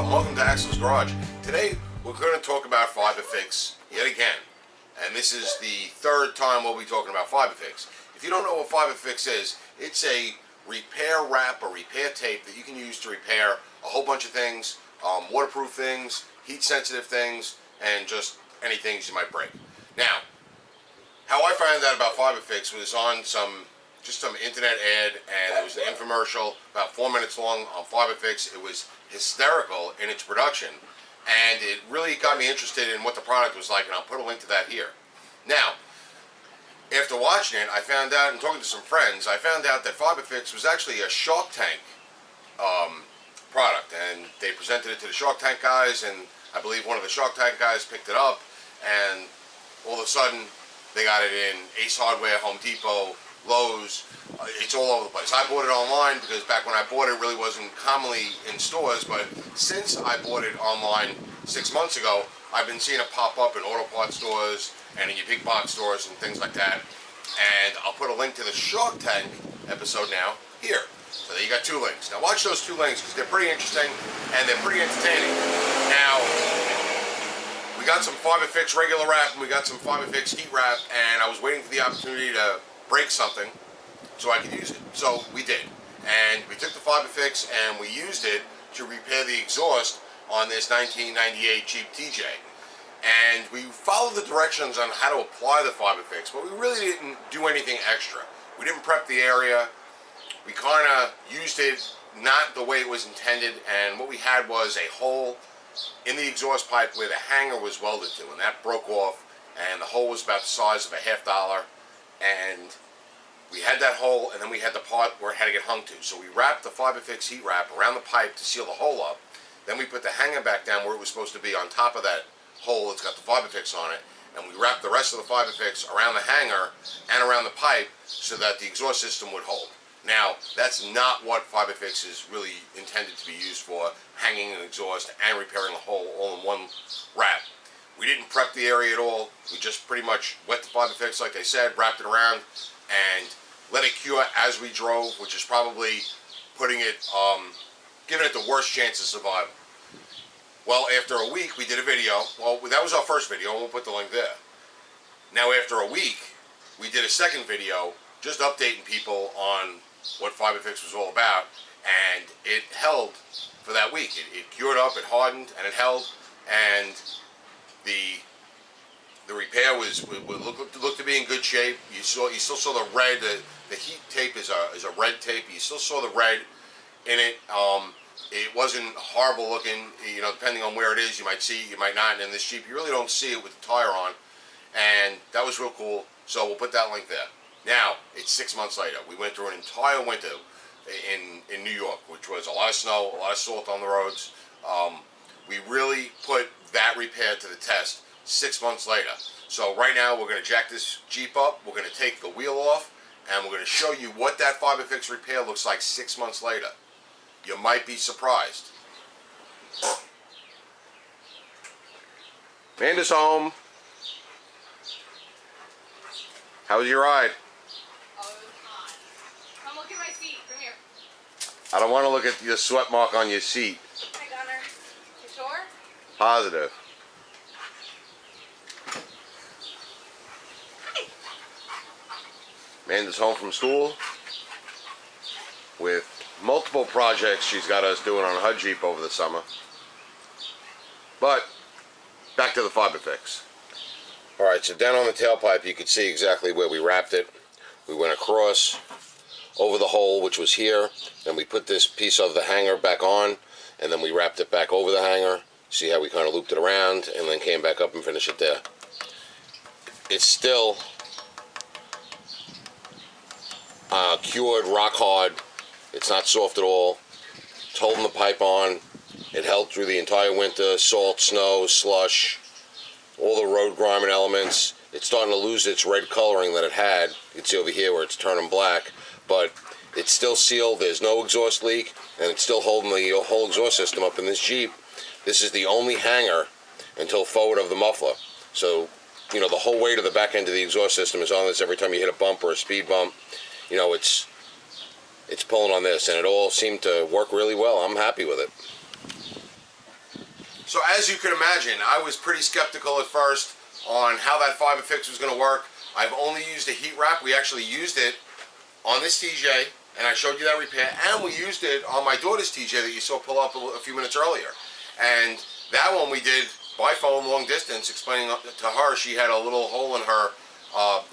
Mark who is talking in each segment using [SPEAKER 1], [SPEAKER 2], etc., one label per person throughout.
[SPEAKER 1] up? Welcome to Axel's Garage. Today we're going to talk about FiberFix yet again. And this is the third time we'll be talking about FiberFix. If you don't know what FiberFix is, it's a repair wrap or repair tape that you can use to repair a whole bunch of things, waterproof things, heat sensitive things, and just any things you might break. Now, how I found out about FiberFix was on some internet ad, and it was an infomercial about 4 minutes long on FiberFix. It was hysterical in its production, and it really got me interested in what the product was like, and I'll put a link to that here. Now, after watching it, I found out, and talking to some friends, I found out that FiberFix was actually a Shark Tank product, and they presented it to the Shark Tank guys, and I believe one of the Shark Tank guys picked it up, and all of a sudden they got it in Ace Hardware, Home Depot, Lowe's. It's all over the place. I bought it online because back when I bought it, it really wasn't commonly in stores, but since I bought it online 6 months ago, I've been seeing it pop up in auto parts stores and in your big box stores and things like that. And I'll put a link to the Shark Tank episode now here. So there you got 2 links. Now watch those 2 links because they're pretty interesting and they're pretty entertaining. Now, we got some FiberFix regular wrap and we got some FiberFix heat wrap, and I was waiting for the opportunity to break something so I could use it. So we did. And we took the FiberFix and we used it to repair the exhaust on this 1998 Jeep TJ. And we followed the directions on how to apply the FiberFix, but we really didn't do anything extra. We didn't prep the area. We kind of used it not the way it was intended, and what we had was a hole in the exhaust pipe where the hanger was welded to, and that broke off, and the hole was about the size of a $50, and we had that hole, and then we had the part where it had to get hung to. So we wrapped the FiberFix heat wrap around the pipe to seal the hole up. Then we put the hanger back down where it was supposed to be on top of that hole that's got the FiberFix on it, and we wrapped the rest of the FiberFix around the hanger and around the pipe so that the exhaust system would hold. Now, that's not what FiberFix is really intended to be used for, hanging an exhaust and repairing a hole all in one wrap. We didn't prep the area at all. We just pretty much wet the FiberFix, like I said, wrapped it around, and let it cure as we drove, which is probably putting it, giving it the worst chance of survival. Well, after a week, we did a video. Well, that was our first video, and we'll put the link there. Now, after a week, we did a second video, just updating people on what FiberFix was all about, and it held for that week. It cured up, it hardened, and it held, and the repair looked to be in good shape. You still saw the red. The heat tape is a red tape. You still saw the red in it. It wasn't horrible looking. You know, depending on where it is, you might see, you might not. And in this Jeep, you really don't see it with the tire on, and that was real cool. So we'll put that link there. Now it's 6 months later. We went through an entire winter in New York, which was a lot of snow, a lot of salt on the roads. We really put that repair to the test 6 months later. So right now we're going to jack this Jeep up, we're going to take the wheel off, and we're going to show you what that FiberFix repair looks like 6 months later. You might be surprised. Amanda's home. How was your ride?
[SPEAKER 2] Oh, it was hot. Come look at my seat. Come here.
[SPEAKER 1] I don't want to look at the sweat mark on your seat.
[SPEAKER 2] Hi, Gunner. You sure?
[SPEAKER 1] Positive. Amanda's home from school with multiple projects she's got us doing on her Jeep over the summer. But back to the FiberFix. Alright, so down on the tailpipe you can see exactly where we wrapped it. We went across over the hole, which was here, then we put this piece of the hanger back on, and then we wrapped it back over the hanger. See how we kind of looped it around and then came back up and finished it there. It's still cured, rock hard. It's not soft at all. It's holding the pipe on. It held through the entire winter. Salt, snow, slush, all the road grime and elements. It's starting to lose its red coloring that it had. You can see over here where it's turning black, but it's still sealed. There's no exhaust leak, and it's still holding the whole exhaust system up in this Jeep. This is the only hanger until forward of the muffler. So, you know, the whole weight of the back end of the exhaust system is on this. Every time you hit a bump or a speed bump, you know, it's pulling on this, and it all seemed to work really well. I'm happy with it. So as you can imagine, I was pretty skeptical at first on how that fiber fix was going to work. I've only used a heat wrap. We actually used it on this TJ, and I showed you that repair, and we used it on my daughter's TJ that you saw pull up a few minutes earlier. And that one we did by phone, long distance, explaining to her she had a little hole in her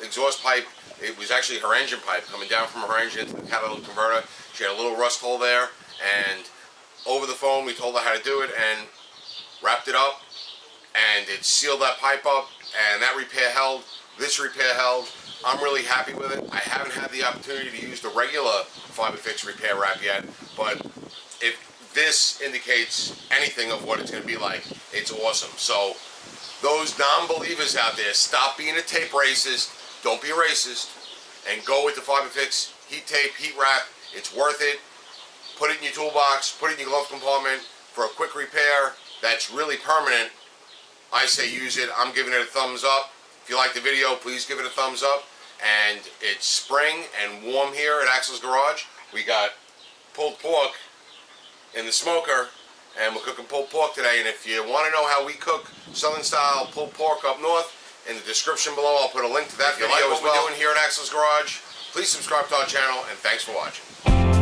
[SPEAKER 1] exhaust pipe. It was actually her engine pipe coming down from her engine into the catalytic converter. She had a little rust hole there, and over the phone we told her how to do it and wrapped it up, and it sealed that pipe up, and that repair held. This repair held. I'm really happy with it. I haven't had the opportunity to use the regular fiber fix repair wrap yet, but if this indicates anything of what it's going to be like, it's awesome. So those non-believers out there, stop being a tape racist. Don't be a racist, and go with the fiber fix heat tape, heat wrap. It's worth it. Put it in your toolbox, put it in your glove compartment for a quick repair that's really permanent. I say use it. I'm giving it a thumbs up. If you like the video, please give it a thumbs up. And it's spring and warm here at Axel's Garage. We got pulled pork in the smoker, and we're cooking pulled pork today. And if you want to know how we cook Southern style pulled pork up north, in the description below I'll put a link to that video as well. If you like what we're doing here at Axel's Garage, please subscribe to our channel, and thanks for watching.